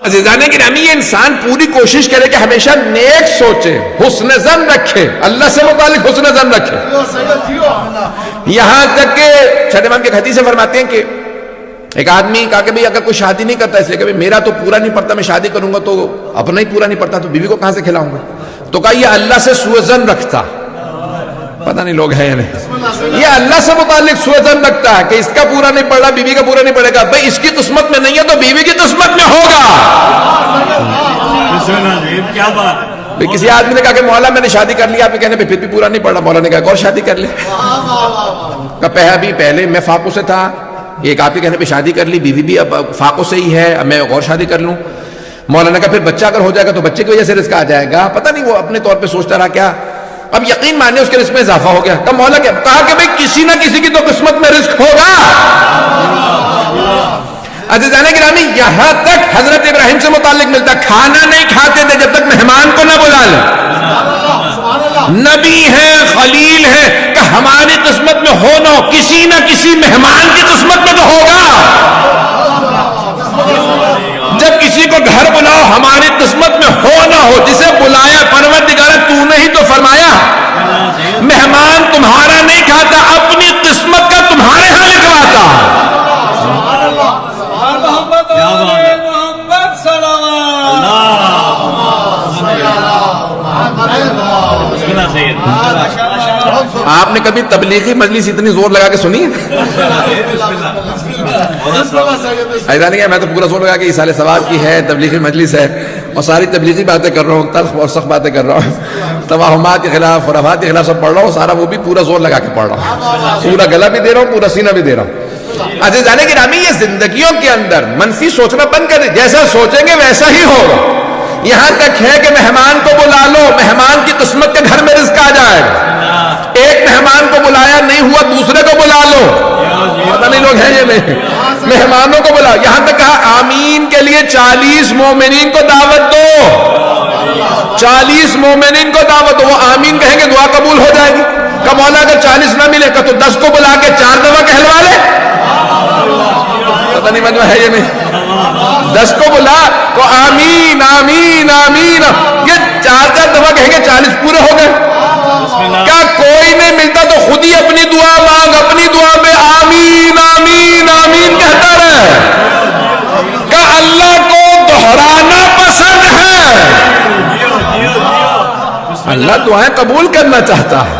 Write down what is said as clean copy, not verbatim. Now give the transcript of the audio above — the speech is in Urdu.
عزیزان گرامی یہ انسان پوری کوشش کرے کہ ہمیشہ نیک سوچے، حسن ظن رکھے، اللہ سے متعلق حسن ظن رکھے. یہاں تک کہ چھٹے امام کے حدیث سے فرماتے ہیں کہ ایک آدمی کہا کہ بھئی اگر کوئی شادی نہیں کرتا اس لیے کہ میرا تو پورا نہیں پڑتا، میں شادی کروں گا تو اپنا ہی پورا نہیں پڑتا تو بیوی کو کہاں سے کھلاؤں گا؟ تو کہا یہ اللہ سے سوء ظن رکھتا. پتہ نہیں لوگ ہیں یا نہیں. یہ اللہ سے متعلق سوء ظن رکھتا ہے کہ اس کا پورا نہیں پڑ رہا، بیوی کا پورا نہیں پڑے گا. بھئی اس کی قسمت میں نہیں ہے تو بیوی کی قسمت میں ہوگا. کیا بات. کسی آدمی نے کہا کہ مولا میں نے شادی کر لیا، آپ کے کہنے پہ پھر بھی پورا نہیں پڑ رہا. مولا نے کہا اور شادی کر لے. کہا ابھی پہلے میں فاقوں سے تھا، ایک آپ کے کہنے پہ شادی کر لی، بیوی بھی اب فاقوں سے ہی ہے، اب میں اور شادی کر لوں. مولا نے کہا پھر بچہ اگر ہو جائے گا تو بچے کی وجہ سے رزق آ جائے گا. پتہ نہیں وہ اپنے طور پہ سوچتا رہا کیا. اب یقین مانے اس کے رزق میں اضافہ ہو گیا. کہا مولا کیا؟ کہا کہ بھئی کسی نہ کسی کی تو قسمت میں رزق ہوگا. عزیزان گرامی یہاں تک حضرت ابراہیم سے متعلق ملتا ہے کھانا نہیں کھاتے تھے جب تک مہمان کو نہ بلا لیں. نبی ہیں، خلیل ہیں، کہ ہماری قسمت میں ہو نہ ہو کسی نہ کسی مہمان کی قسمت میں تو ہوگا. جب کسی کو گھر بلاؤ ہماری قسمت میں ہو نہ ہو، جسے بلایا پروردگار تو نے ہی تو فرمایا مہمان تمہارا نہیں کھاتا، اپنی قسمت کا تمہارے ہاں لکھواتا. آپ نے کبھی تبلیغی مجلس اتنی زور لگا کے سنی ہے؟ ایسا نہیں ہے میں تو پورا زور لگا کے اصالہ ثواب کی ہے، تبلیغی مجلس ہے اور ساری تبلیغی باتیں کر رہا ہوں، تلخ اور سخت باتیں کر رہا ہوں، توہمات کے خلاف، خرافات کے خلاف سب پڑھ رہا ہوں. سارا وہ بھی پورا زور لگا کے پڑھ رہا ہوں، پورا گلا بھی دے رہا ہوں، پورا سینہ بھی دے رہا ہوں. عزیزان گرامی یہ زندگیوں کے اندر منفی سوچنا بند کر دیں، جیسا سوچیں گے ویسا ہی ہوگا. یہاں تک ہے کہ مہمان کو بلا لو، مہمان کی قسمت کے گھر میں رزق آ جائے گا. ایک مہمان کو بلایا نہیں ہوا دوسرے کو بلا لو. پتہ نہیں لوگ ہیں یہ نہیں. مہمانوں کو بلاؤ. یہاں تک کہا آمین کے لیے 40 مومنین کو دعوت دو. 40 مومنین کو دعوت دو، وہ آمین کہیں گے دعا قبول ہو جائے گی. کہ مولا اگر 40 نہ ملے گا تو 10 کو بلا کے 4 دفعہ کہلوا لے. پتہ نہیں مجمع ہے یہ نہیں. 10 کو بلا کو آمین آمین آمین، یہ 4 دفعہ کہیں گے 40 پورے ہو گئے. کیا کوئی نہیں ملتا تو خود ہی اپنی دعا مانگ، اپنی دعا میں آمین آمین آمین کہتا رہے. کہ اللہ کو دہرانا پسند ہے، اللہ دعائیں قبول کرنا چاہتا ہے.